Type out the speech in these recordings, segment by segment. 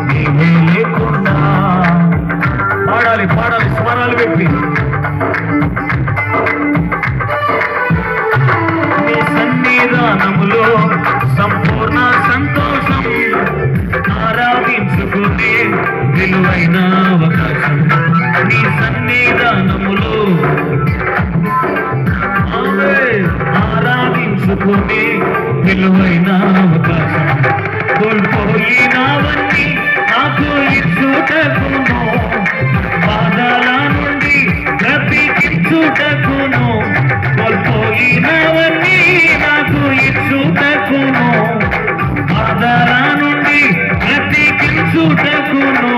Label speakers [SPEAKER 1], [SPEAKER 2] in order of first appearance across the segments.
[SPEAKER 1] నీవే లేకుండా. పాడాలి పాడాలి స్వరాలు పెట్టి. నీ సన్నిధానములో సంపూర్ణ సంతోషం, ఆరాధించుకునే విలువైన అవకాశం. నీ సన్నిధానములో ఆరాధించుకునే విలువైన అవకాశం. కోల్పోయినవన్నీ నాకు ఇచ్చుటకును, బాధల నుండి బ్రతికించుటకును. కోల్పోయినవన్నీ నాకు ఇచ్చుటకును, బాధల నుండి బ్రతికించుటకును.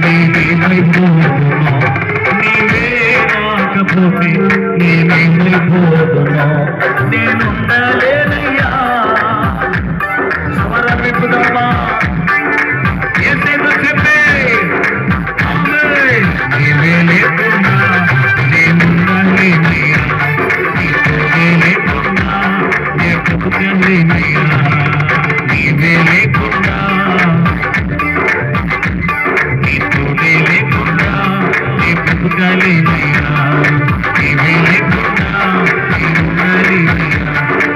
[SPEAKER 1] నేనేమైపోదును నీవే రాకపోతే, నేనేమైపోదును నేనుండలేనయ్యా. సమరపెట్టుదమ్మా ఏసేదో చెప్పే. నీవే లేకుండా నేనుండలేనయ్యా, నీవే లేకుండా నే బ్రతుకలేనయ్యా. నీవే లేకుండా నీతోనే లేకుండా నే బ్రతుకలేనయ్యా. నీవే లేకుండా నేనుండలేనయ్యా,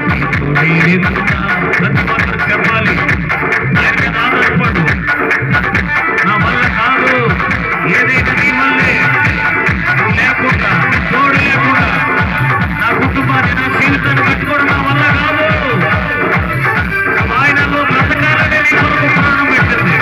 [SPEAKER 1] నీతోనే లేకుండా. ప్రతి మాత్రం చెప్పాలి, ఆయన ఆధారపడు. నా వల్ల కాదు, ఏదైనా నీ వల్లే. నువ్వు లేకుండా, తోడు లేకుండా నా కుటుంబాన్ని, నా జీవితాన్ని కట్టుకోవడం నా వల్ల కాదు. ఆయనలో బ్రతకాలనే నీ కొరకు ప్రాణం పెట్టింది.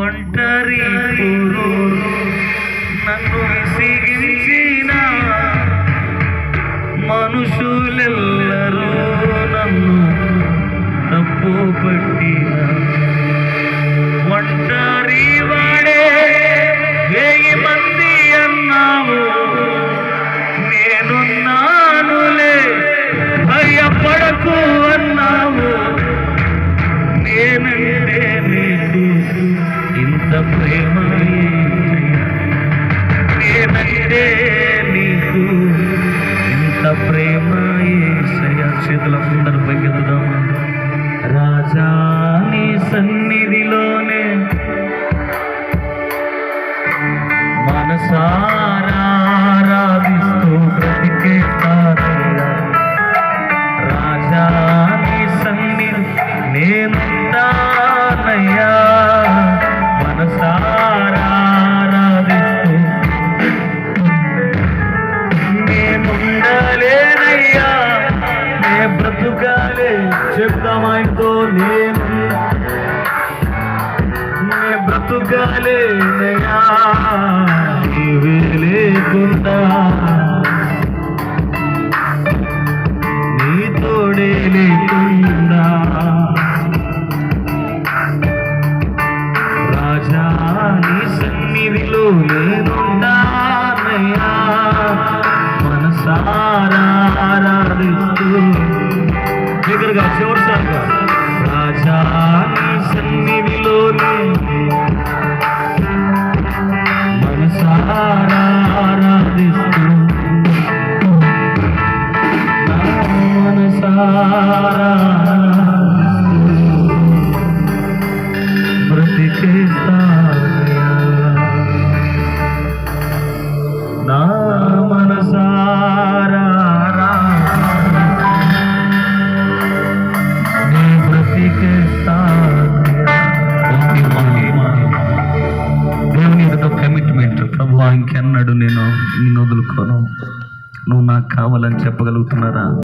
[SPEAKER 1] ఒంటరి నన్ను విసిగించిన మనుషులెల్లరూ నన్ను తప్పు పట్టిన, ఒంటరి వాడే 1000 మంది అన్నావు. నేనున్నానులే భయపడకు అన్నావు. నేనంటే నీకు ఇంత ప్రేమ, నేనంటే నీకు ఇంత ప్రేమ యేసయ్యా. చేతులందరూ పైకెత్తుదామా. రాజా నీ సన్నిధిలోనే మనసారా ఆరాధిస్తూ బ్రతికేస్తానయ్యా. రాజా నీ సన్నిధి నేనుంటానయ్యా, మనసారా ఆరాధిస్తూ. నేనుండలేనయ్యా, నే బ్రతుకాలే. చెప్తాం ఆయనతో, నే బ్రతుకాలేనయ్యా, నీవే లేకుండా, నీ తోడే లేకుండా. రాజా నీ సన్నిధిలో నేనుండానయ్యా, మనసారా ఆరాధిస్తూ. దగ్గరగా చివరిసారిగా. రాజా నీ సన్నిధిలోనే మనసారా ఆరాధిస్తూ, మనసారా బ్రతికేస్తానయ్యా. నా మనసారా నిన్ను వదులుకోను, నువ్వు నాకు కావాలని చెప్పగలుగుతున్నారా?